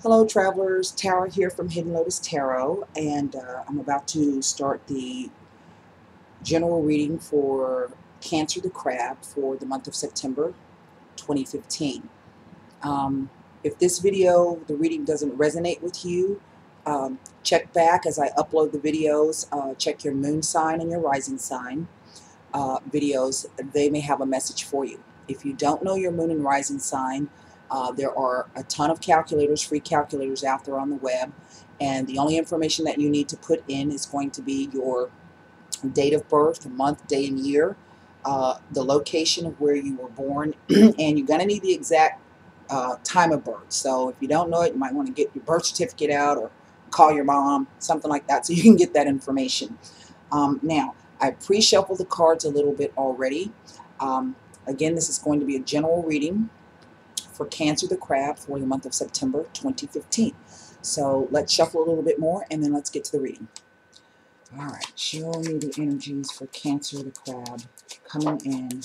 Hello travelers, Tara here from Hidden Lotus Tarot, and I'm about to start the general reading for Cancer the Crab for the month of September 2015. Um, if this video, the reading doesn't resonate with you, check back as I upload the videos. Check your moon sign and your rising sign videos. They may have a message for you. If you don't know your moon and rising sign, there are a ton of calculators, free calculators out there on the web, and the only information that you need to put in is going to be your date of birth, month, day, and year, the location of where you were born, and you're going to need the exact time of birth. So if you don't know it, you might want to get your birth certificate out or call your mom, something like that, so you can get that information. Now, I pre-shuffled the cards a little bit already. Again, this is going to be a general reading for Cancer the Crab for the month of September 2015. So let's shuffle a little bit more and then let's get to the reading. All right, show me the energies for Cancer the Crab coming in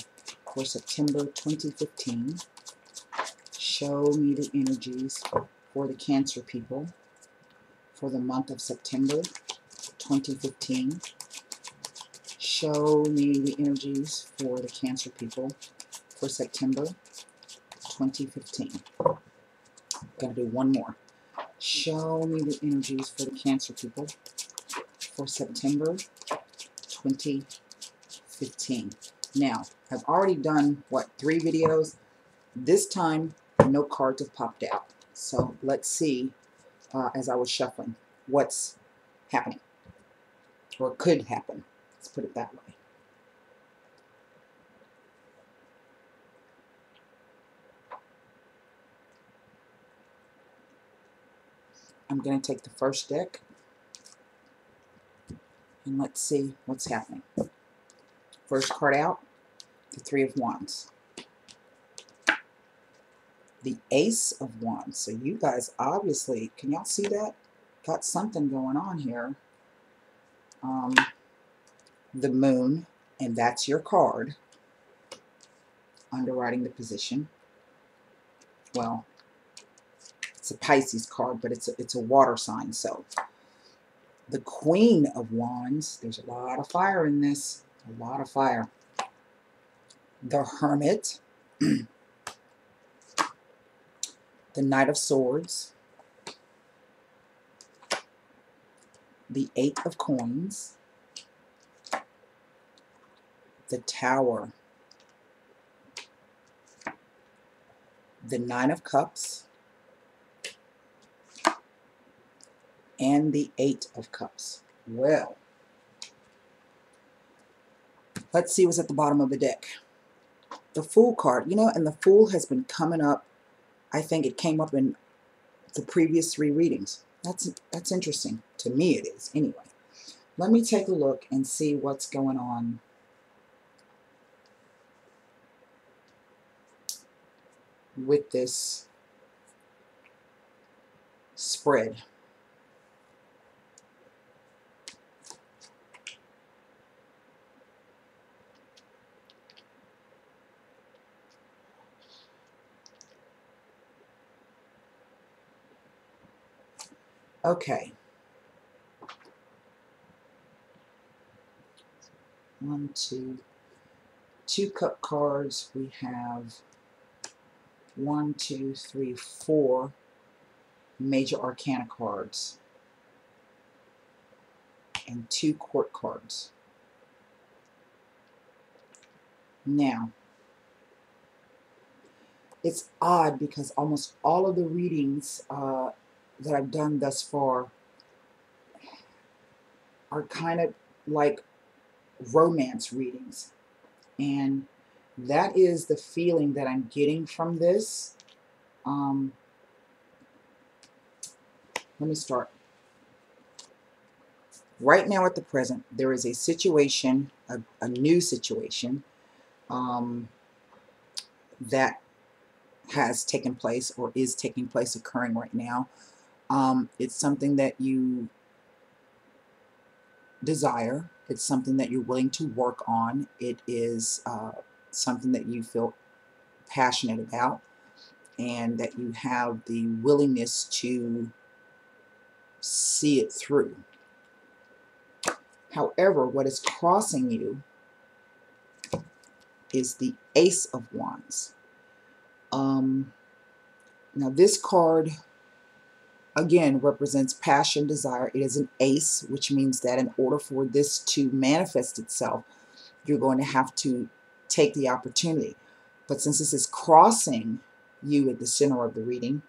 for September 2015. Show me the energies for the Cancer people for the month of September 2015. Show me the energies for the Cancer people for September 2015. I'm going to do one more. Show me the energies for the Cancer people for September 2015. Now, I've already done, what, 3 videos? This time, no cards have popped out. So let's see, as I was shuffling, what's happening, or could happen. Let's put it that way. I'm going to take the first deck, and let's see what's happening. First card out, the 3 of Wands. The Ace of Wands. So you guys obviously, can y'all see that? Got something going on here. The Moon, and that's your card. Underwriting the position. Well, it's a Pisces card, but it's a water sign. So the Queen of Wands. There's a lot of fire in this. A lot of fire. The Hermit. The Knight of Swords. The 8 of Coins. The Tower. The 9 of Cups. And the 8 of Cups. Well, let's see what's at the bottom of the deck. The Fool card. You know, and the Fool has been coming up. I think it came up in the previous 3 readings. That's interesting. To me it is. Anyway, let me take a look and see what's going on with this spread. Okay. 1, 2, 2 cup cards. We have 1, 2, 3, 4 major arcana cards and 2 court cards. Now, it's odd because almost all of the readings that I've done thus far are kind of like romance readings, and that is the feeling that I'm getting from this. Let me start. Right now at the present, there is a situation, a new situation that has taken place or is taking place, occurring right now. It's something that you desire. It's something that you're willing to work on. It is something that you feel passionate about. and that you have the willingness to see it through. However, what is crossing you is the Ace of Wands. Now this card, again, represents passion, desire. It is an ace, which means that in order for this to manifest itself, you're going to have to take the opportunity. But since this is crossing you at the center of the reading,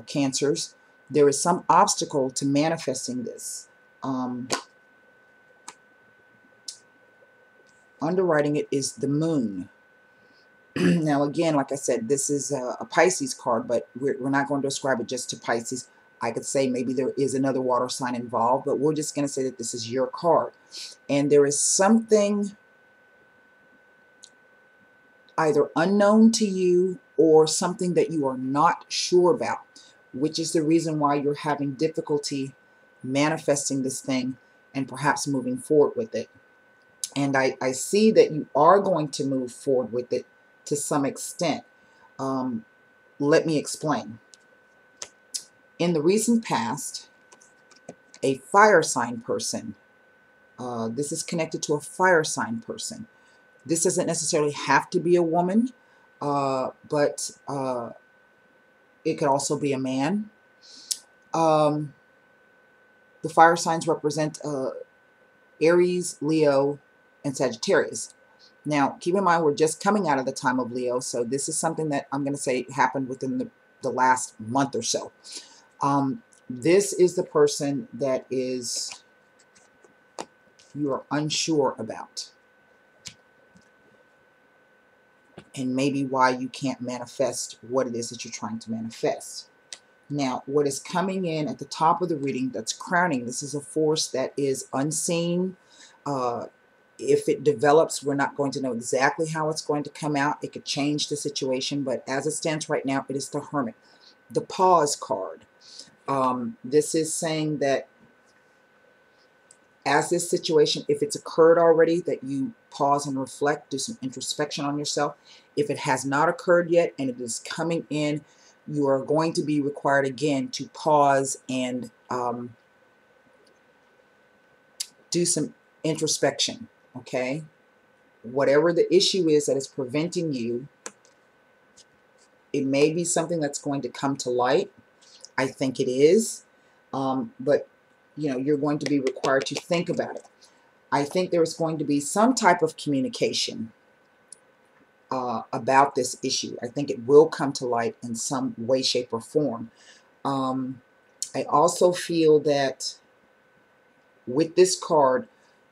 Cancers, there is some obstacle to manifesting this. Underwriting it is the Moon. Now, again, like I said, this is a Pisces card, but we're not going to ascribe it just to Pisces. I could say maybe there is another water sign involved, but we're just going to say that this is your card. And there is something either unknown to you or something that you are not sure about, which is the reason why you're having difficulty manifesting this thing and perhaps moving forward with it. And I see that you are going to move forward with it to some extent. Let me explain. In the recent past, a fire sign person, this is connected to a fire sign person. This doesn't necessarily have to be a woman, but it could also be a man. The fire signs represent Aries, Leo, and Sagittarius. Now, keep in mind, we're just coming out of the time of Leo, so this is something that I'm going to say happened within the last month or so. This is the person that you are unsure about, and maybe why you can't manifest what it is that you're trying to manifest. Now, what is coming in at the top of the reading that's crowning, this is a force that is unseen. If it develops, we're not going to know exactly how it's going to come out. It could change the situation, but as it stands right now, it is the Hermit, the pause card. This is saying that as this situation, if it's occurred already, that you pause and reflect, do some introspection on yourself. If it has not occurred yet and it is coming in, you are going to be required again to pause and do some introspection, okay? Whatever the issue is that is preventing you, it may be something that's going to come to light. I think it is, but you know, you're going to be required to think about it. I think there's going to be some type of communication about this issue. I think it will come to light in some way, shape, or form. I also feel that with this card,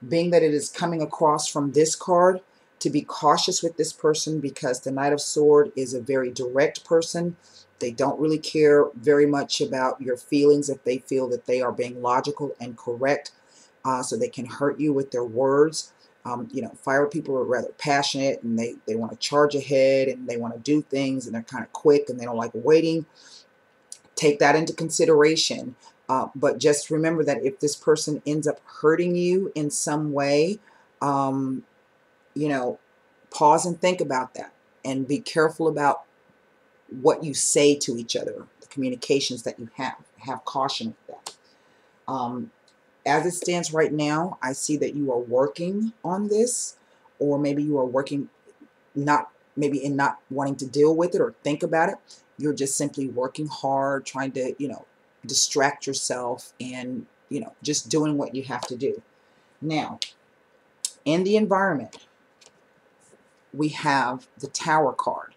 being that it is coming across from this card, to be cautious with this person, because the Knight of Swords is a very direct person. They don't really care very much about your feelings if they feel that they are being logical and correct. So they can hurt you with their words. You know, fire people are rather passionate, and they want to charge ahead, and they want to do things, and they're kind of quick, and they don't like waiting. Take that into consideration. But just remember that if this person ends up hurting you in some way, you know, pause and think about that, and be careful about what you say to each other, the communications that you have. Have caution with that. As it stands right now, I see that you are working on this, or maybe you are working not wanting to deal with it or think about it. You're just simply working hard, trying to, you know, distract yourself, and, you know, just doing what you have to do. Now, in the environment, we have the Tower card,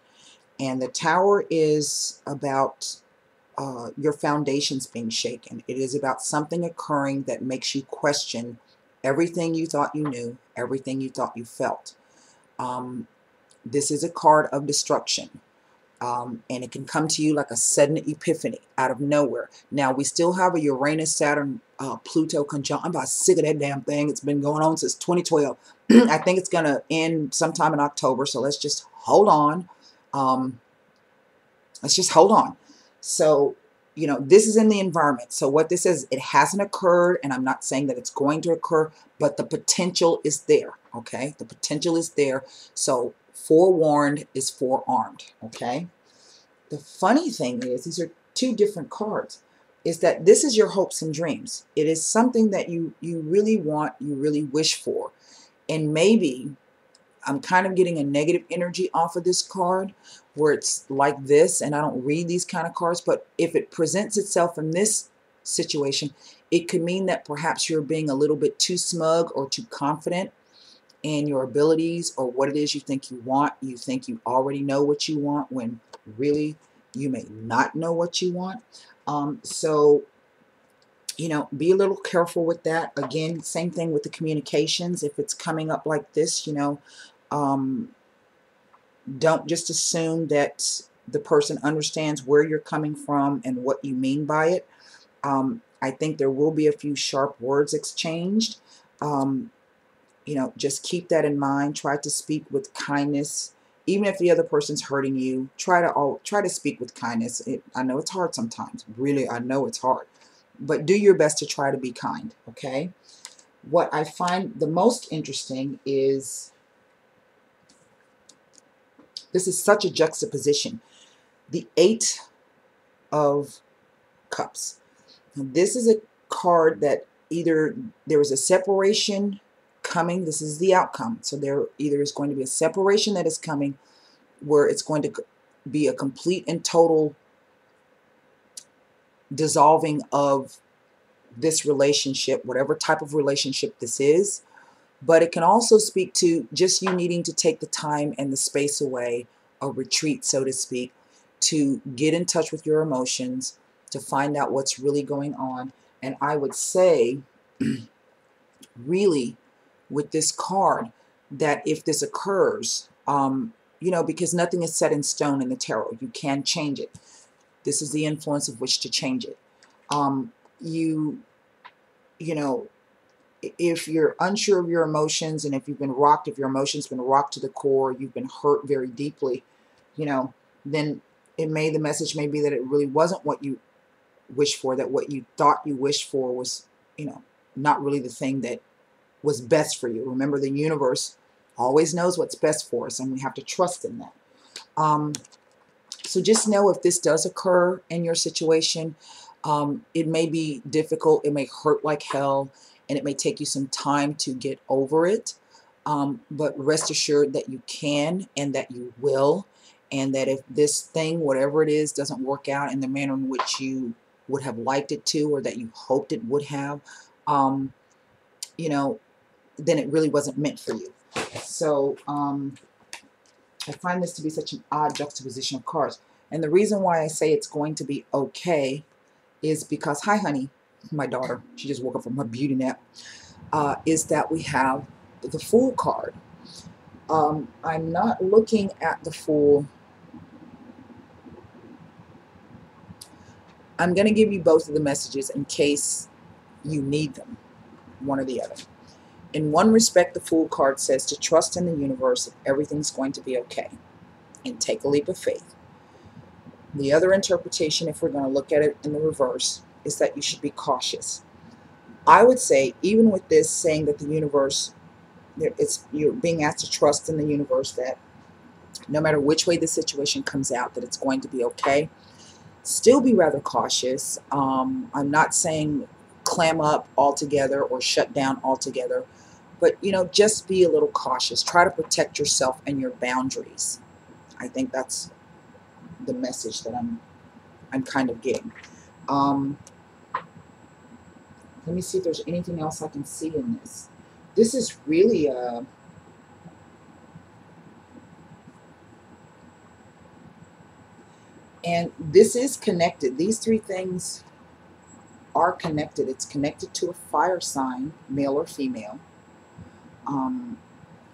and the Tower is about your foundations being shaken. It is about something occurring that makes you question everything you thought you knew, everything you thought you felt. This is a card of destruction. And it can come to you like a sudden epiphany out of nowhere. Now, we still have a Uranus, Saturn, Pluto conjunct. I'm about sick of that damn thing. It's been going on since 2012. I think it's going to end sometime in October, so let's just hold on. Let's just hold on. So, you know, this is in the environment. So what this is, it hasn't occurred, and I'm not saying that it's going to occur, but the potential is there, okay? The potential is there. So forewarned is forearmed, okay? the funny thing is, these are two different cards, is that this is your hopes and dreams. It is something that you really want, you really wish for. And maybe I'm kind of getting a negative energy off of this card where it's like this, and I don't read these kind of cards, but if it presents itself in this situation, it could mean that perhaps you're being a little bit too smug or too confident in your abilities or what it is you think you want. You think you already know what you want when really you may not know what you want. So, you know, be a little careful with that. Again, same thing with the communications. If it's coming up like this, you know, don't just assume that the person understands where you're coming from and what you mean by it. I think there will be a few sharp words exchanged. You know, just keep that in mind. Try to speak with kindness. Even if the other person's hurting you, try to speak with kindness. I know it's hard sometimes. Really, I know it's hard. But do your best to try to be kind, okay? What I find the most interesting is this is such a juxtaposition. The Eight of Cups. Now, this is a card that either there is a separation coming. This is the outcome. So there either is going to be a separation that is coming where it's going to be a complete and total dissolving of this relationship, whatever type of relationship this is. But it can also speak to just you needing to take the time and the space away, a retreat, so to speak, to get in touch with your emotions, to find out what's really going on. And I would say, really, with this card, that if this occurs, you know, because nothing is set in stone in the tarot, you can change it. This is the influence of which to change it. You know, if you're unsure of your emotions, and if you've been rocked, if your emotions been rocked to the core, you've been hurt very deeply, you know, then the message may be that it really wasn't what you wished for, that what you thought you wished for was, you know, not really the thing that was best for you. Remember, the universe always knows what's best for us, and we have to trust in that. So just know if this does occur in your situation, it may be difficult, it may hurt like hell, and it may take you some time to get over it. But rest assured that you can and that you will, and that if this thing, whatever it is, doesn't work out in the manner in which you would have liked it to, or that you hoped it would have, you know, then it really wasn't meant for you. So I find this to be such an odd juxtaposition of cards. And the reason why I say it's going to be okay is because, hi honey, my daughter, she just woke up from her beauty nap, is that we have the Fool card. I'm not looking at the Fool. I'm going to give you both of the messages in case you need them, one or the other. In one respect, the Fool card says to trust in the universe, everything's going to be okay, and take a leap of faith. The other interpretation, if we're going to look at it in the reverse, is that you should be cautious. I would say, even with this saying that the universe, you're being asked to trust in the universe, that no matter which way the situation comes out, that it's going to be okay. Still be rather cautious. I'm not saying clam up altogether or shut down altogether, but, you know, just be a little cautious. Try to protect yourself and your boundaries. I think that's the message that I'm kind of getting. Let me see if there's anything else I can see in this. This is really and this is connected. These three things are connected. It's connected to a fire sign, male or female.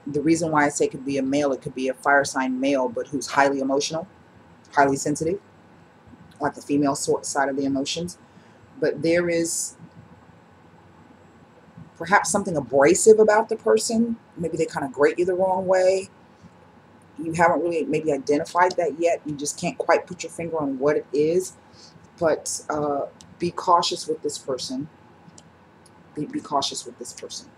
The reason why I say it could be a male, it could be a fire sign male, but who's highly emotional, highly sensitive, like the female side of the emotions. But there is perhaps something abrasive about the person. Maybe they kind of grate you the wrong way. You haven't really maybe identified that yet. You just can't quite put your finger on what it is. But be cautious with this person. Be cautious with this person.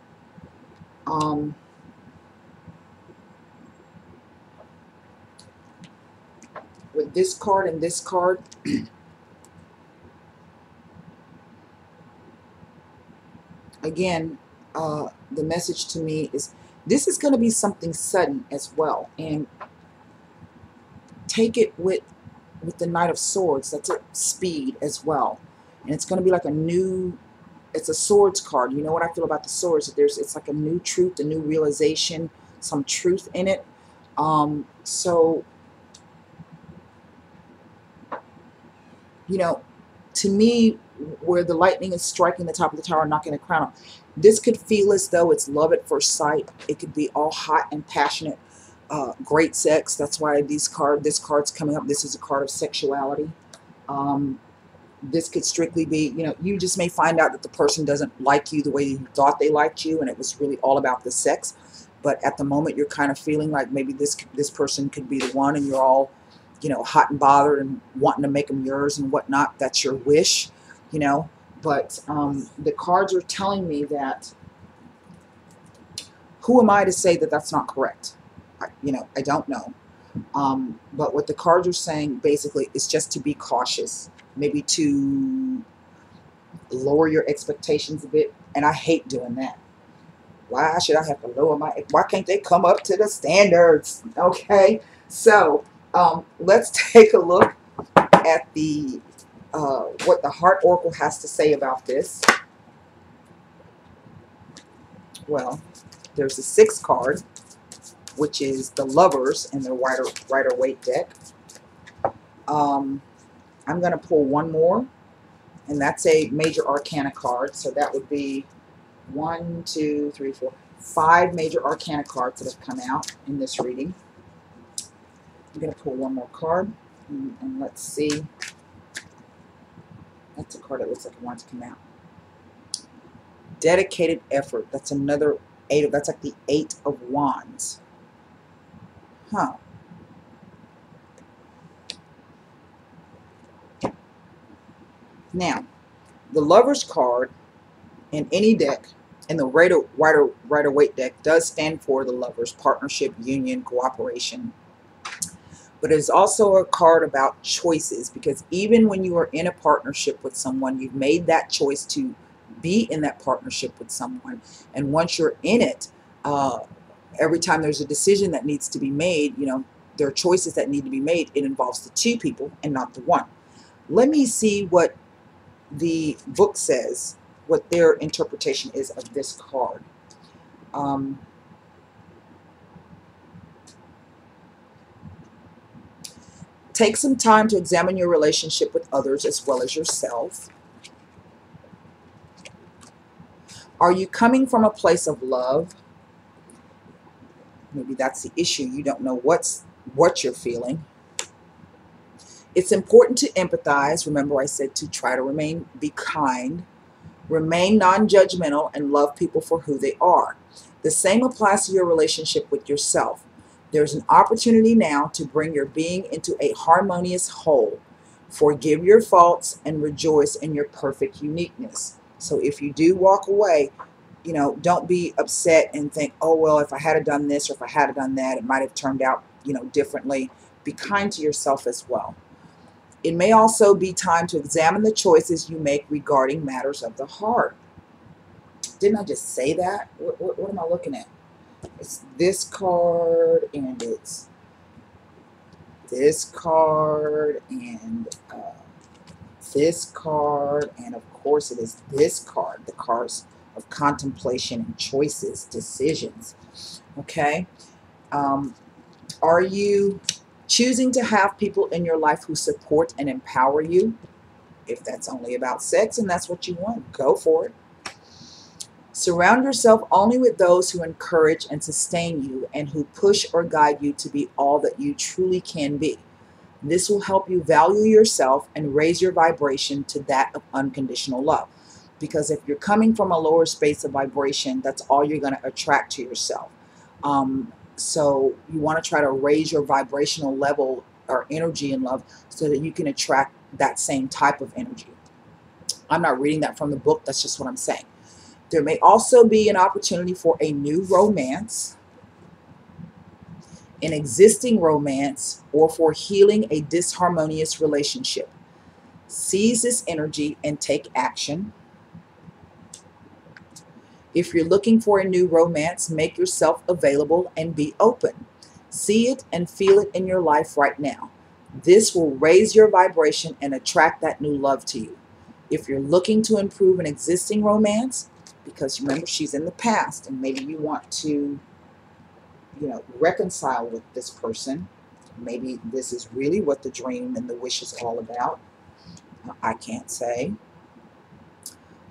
with this card and this card, again, the message to me is this is going to be something sudden as well. And take it with the Knight of Swords. That's a speed as well. And it's going to be like a new, it's a swords card. You know what I feel about the swords? It's like a new truth, a new realization, some truth in it. So, you know, to me, where the lightning is striking the top of the tower, knocking the crown off, this could feel as though it's love at first sight. It could be all hot and passionate, great sex. That's why this card's coming up. This is a card of sexuality. This could strictly be, you know, you just may find out that the person doesn't like you the way you thought they liked you, and it was really all about the sex. But at the moment, you're kind of feeling like maybe this person could be the one, and you're all, you know, hot and bothered and wanting to make them yours and whatnot. That's your wish, you know. But the cards are telling me that, who am I to say that that's not correct? You know, I don't know. But what the cards are saying basically is just to be cautious, maybe to lower your expectations a bit. And I hate doing that. Why should I have to lower why can't they come up to the standards? Okay, so let's take a look at the what the Heart Oracle has to say about this. Well, there's the 6th card, which is the Lovers in the Rider-Waite deck. I'm going to pull one more, and that's a Major Arcana card. So that would be 1, 2, 3, 4, 5 Major Arcana cards that have come out in this reading. I'm going to pull one more card, and let's see. That's a card that looks like it wants to come out. Dedicated effort. That's another 8. That's like the 8 of Wands. Huh. Now, the Lover's card in any deck, in the Rider-Waite deck, does stand for the Lovers, partnership, union, cooperation. But it is also a card about choices, because even when you are in a partnership with someone, you've made that choice to be in that partnership with someone. And once you're in it, every time there's a decision that needs to be made, you know, there are choices that need to be made. It involves the 2 people and not the 1. Let me see what the book says, what their interpretation is of this card. Take some time to examine your relationship with others as well as yourself. Are you coming from a place of love? Maybe that's the issue. You don't know what you're feeling. It's important to empathize. Remember, I said to try to be kind, remain non-judgmental, and love people for who they are. The same applies to your relationship with yourself. There's an opportunity now to bring your being into a harmonious whole. Forgive your faults and rejoice in your perfect uniqueness. So if you do walk away, you know, don't be upset and think, oh, well, if I had done this or if I had done that, it might have turned out, you know, differently. Be kind to yourself as well. It may also be time to examine the choices you make regarding matters of the heart. Didn't I just say that? What am I looking at? It's this card, and it's this card, and this card, and of course it is this card, the cards of contemplation and choices, decisions. Okay? Are you choosing to have people in your life who support and empower you? If that's only about sex and that's what you want, go for it. Surround yourself only with those who encourage and sustain you and who push or guide you to be all that you truly can be. This will help you value yourself and raise your vibration to that of unconditional love. Because if you're coming from a lower space of vibration, that's all you're going to attract to yourself. So you want to try to raise your vibrational level or energy in love so that you can attract that same type of energy. I'm not reading that from the book. That's just what I'm saying. There may also be an opportunity for a new romance. an existing romance, or for healing a disharmonious relationship. Seize this energy and take action. If you're looking for a new romance, make yourself available and be open. See it and feel it in your life right now. This will raise your vibration and attract that new love to you. If you're looking to improve an existing romance, because remember she's in the past and maybe you want to, reconcile with this person. Maybe this is really what the dream and the wish is all about. I can't say.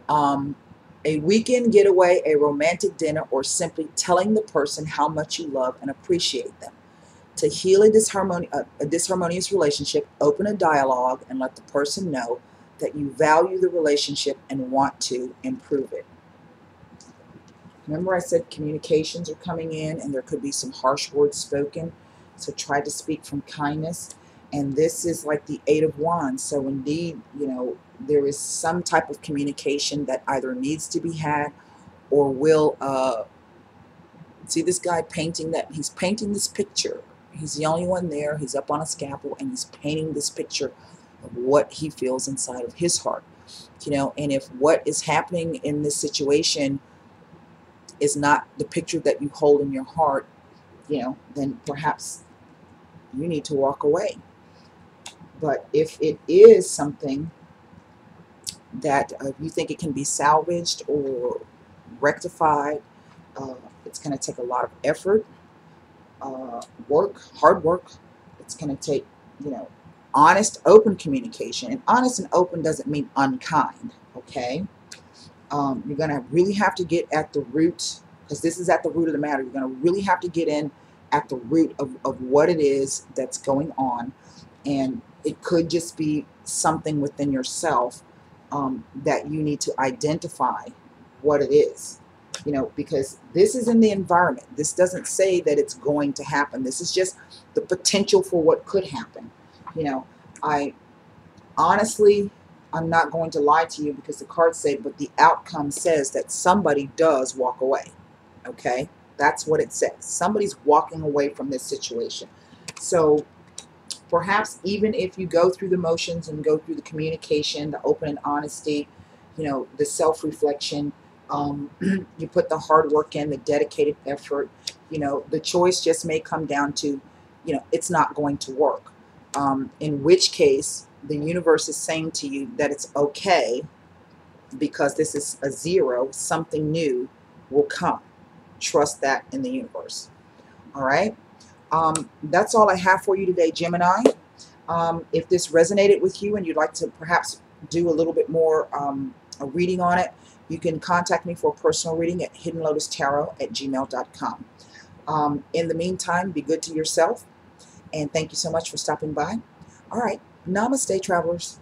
A weekend getaway, a romantic dinner, or simply telling the person how much you love and appreciate them. To heal a disharmonious relationship, open a dialogue and let the person know that you value the relationship and want to improve it. Remember I said communications are coming in and there could be some harsh words spoken. So try to speak from kindness. And this is like the Eight of Wands. So indeed, there is some type of communication that either needs to be had or will, see this guy painting he's painting this picture. He's the only one there. He's up on a scaffold and he's painting this picture of what he feels inside of his heart. And if what is happening in this situation is not the picture that you hold in your heart, then perhaps you need to walk away. But if it is something that you think it can be salvaged or rectified, it's going to take a lot of effort, hard work. It's going to take, honest, open communication. And honest and open doesn't mean unkind, okay? You're going to really have to get at the root, because this is at the root of the matter. You're going to really have to get in at the root of what it is that's going on. And it could just be something within yourself that you need to identify what it is. Because this is in the environment. This doesn't say that it's going to happen. This is just the potential for what could happen. I'm not going to lie to you because the cards say, but the outcome says that somebody does walk away. Okay? That's what it says. Somebody's walking away from this situation. So perhaps even if you go through the motions and go through the communication, the open and honesty, the self-reflection, you put the hard work in, the dedicated effort, the choice just may come down to, it's not going to work. In which case, the universe is saying to you that it's okay because this is a zero. Something new will come. Trust that in the universe. All right. That's all I have for you today, Gemini. If this resonated with you and you'd like to perhaps do a little bit more a reading on it, you can contact me for a personal reading at HiddenLotusTarot@gmail.com. In the meantime, be good to yourself. And thank you so much for stopping by. All right. Namaste, travelers.